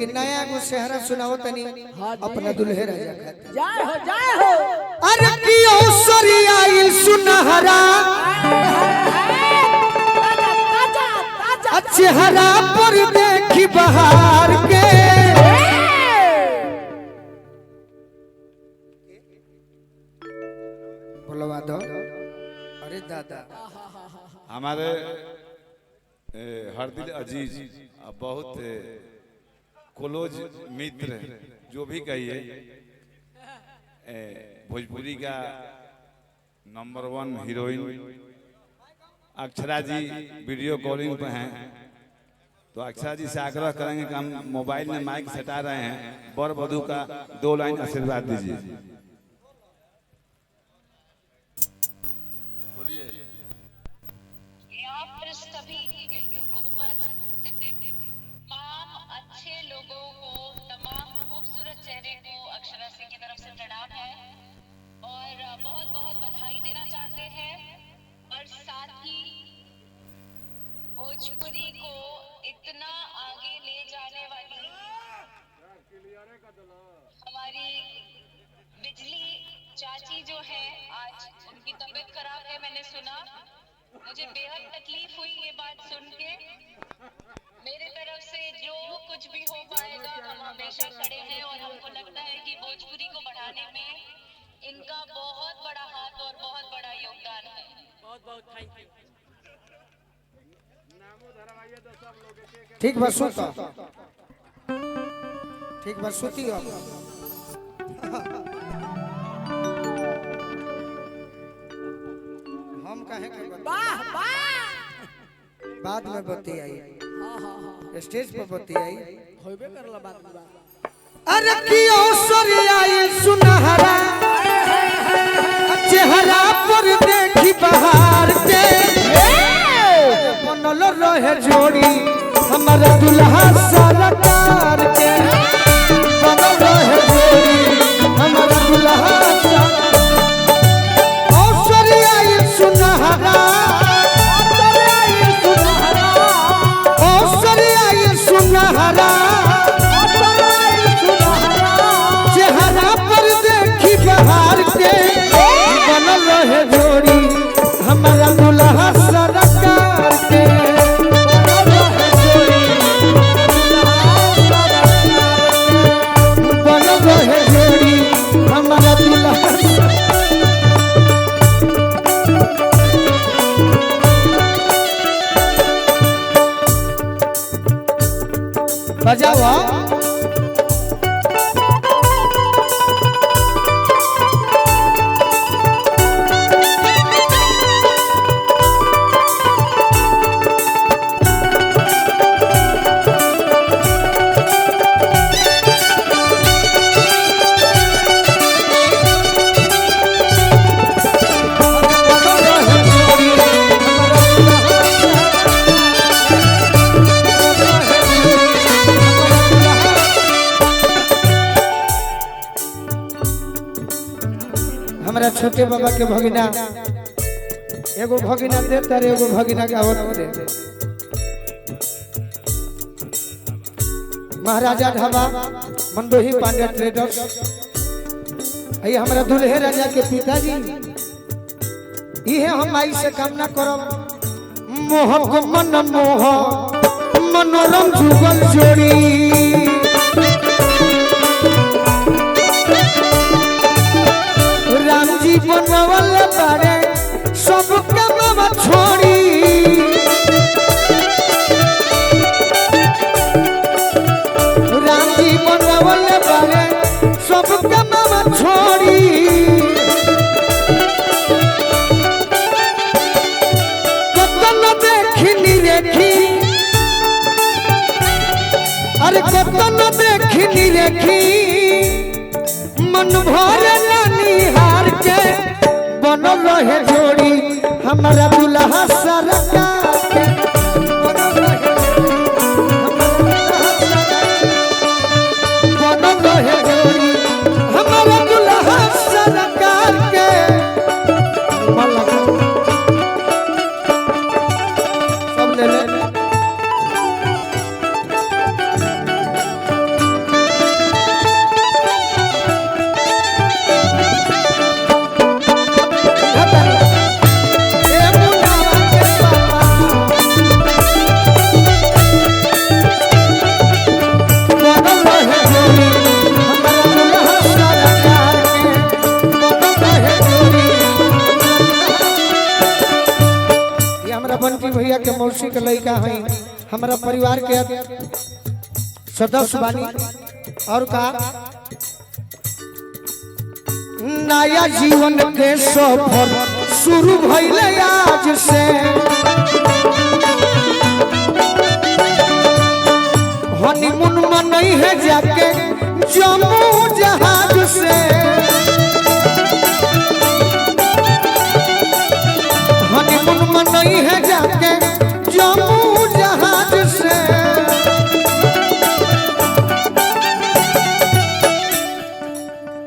लेकिन नया को सेहरा सुनाओ तनी अपना दुल्हे राजा खातिर। जय हो अरे कियो सरिया ई सुनहरा चेहरा पर देखी बहार के बोलवा दो। अरे दादा हमारे हरदिल अजीज बहुत क्लोज मित्र जो भी कहिए भोजपुरी का नंबर 1 हीरोइन अक्षरा जी वीडियो कॉलिंग पे हैं, तो अक्षरा जी से आग्रह करेंगे कि हम मोबाइल में माइक सटा रहे हैं, वर वधू का 2 लाइन आशीर्वाद दीजिए। अच्छे लोगों को, तमाम खूबसूरत चेहरे को अक्षरा सिंह की तरफ से प्रणाम है और बहुत बहुत बधाई देना चाहते हैं। और साथ ही भोजपुरी को इतना आगे ले जाने वाली हमारी बिजली चाची जो है, आज उनकी तबीयत खराब है, मैंने सुना। मुझे बेहद तकलीफ हुई ये बात सुन के। मेरे तरफ से जो कुछ भी हो पाएगा हम हमेशा खड़े हैं और हमको लगता है कि भोजपुरी को बढ़ाने में इनका बहुत बड़ा हाथ और बहुत बड़ा योगदान है। बहुत बहुत थैंक यू। ठीक बस सुता, ठीक बस सुती हो। हम कहे के बाद में बती आई, स्टेज पर बती आई होबे करला बात में। अरे कियो सरिया ई सुनहरा चेहरा पर देखी बहार के बनल रहे जोड़ी हमारा दुल्हा सरकार के, बनल रहे जोड़ी हमारा दुल्हा सरिया ई सुनहरा सुनहरा चेहरा पर देखी बहार के बनल रहे जोड़ी हमारा दुल्हा सरकार के, बनल रहे जोड़ी हमारा दुल्हा। बजाओ हमारा छोटे बाबा के भगिना एगो भगिना दे तारे एगो भगिना के आवत दे। महाराजा ढाबा मंदोही पांडे ट्रेडर्स, ये हमारा दुल्हे राजा के पिताजी, ये हम आई से कामना करब मोह को मन मोह मनोरम जुगल जोड़ी राम जी बनवल बारे सब काम छोड़ी, राम जी बनवल बारे सब काम छोड़ी। कतन देखी निरेखी, अरे कतन देखी निरेखी मन भरे निहार के बनल रहे जोड़ी हमारा दुल्हा सरकार के, बनल रहे जोड़ी हमारा दुल्हा सरकार के। सब ले ले बंटी भैया के मौसी के लड़का है, हमारा परिवार के सदस्य बानी। और का नया जीवन के सफर शुरू भइले आज से, हनीमून मनई है जाके जम्मू जहाज से, हनीमून मनई है जाके जम्मू जहाज से।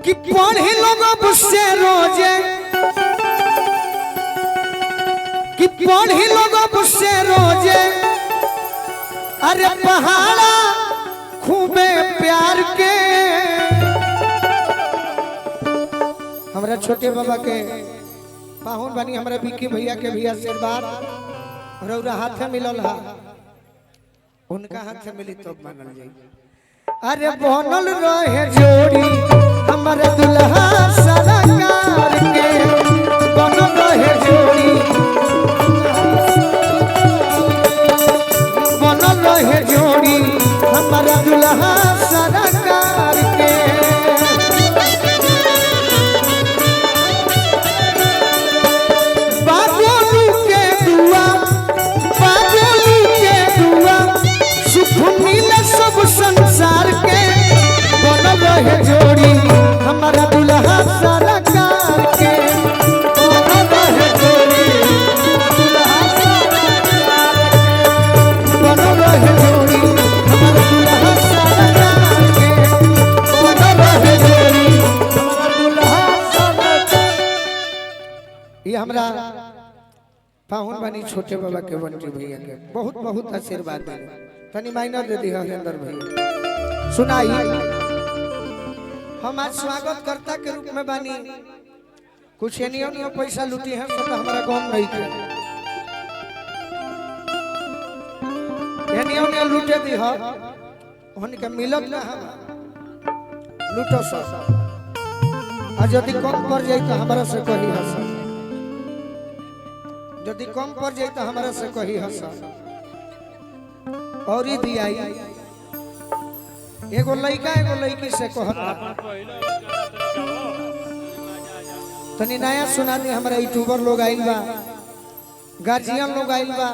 कि पढ़ी लोग से रोजे, कि पढ़ी लोग से रोजे, अरे पहाड़ा खूबे प्यार के। हमारा छोटे बाबा के पाहुन बनी, हमारा बिक्की भैया के भी आशीर्वाद रौरा हाथ में मिलल हा, उनका हाथ में मिली तो मानल जाई। अरे बनल रहे जोड़ी हमारे दुल्हा सरकार के, बनल रहे जोड़ी, बनल रहे जोड़ी हमारा दुल्हा सरकार के। बाबोलू के दुआ, बाबोलू के दुआ, सुख मिले सब संसार के। बनल रहे जोड़ी हमारा दुल्हा सरकार के, बनल रहे जोड़ी दुल्हा सरकार के, बनल रहे जोड़ी हमारा दुल्हा सरकार के, बनल रहे जोड़ी हमारा दुल्हा सरकार। ये हमरा पाहुन बनी छोटे बाबा के बंटी भैया के बहुत बहुत आशीर्वाद दे। तनी माइनर दे दी हरेंद्र भैया सुनाई। हम आज स्वागत करता के रूप में बानी, कुछ एनियो पैसा लूटी है तो हमारा गम नहीं थे, एनियो लूटे दी है उनके मिलत ना हम लूटो सब। और यदि कम पड़ जाए तो हमारा से कही हस, यदि कम पड़ जाए तो हमारा से कही हस। और ही दिया एगो लड़का एगो लड़की से कहता, तनी नया सुना दी। हमारा यूट्यूबर लोग आइल बा, गार्जियन लोग आइल बा,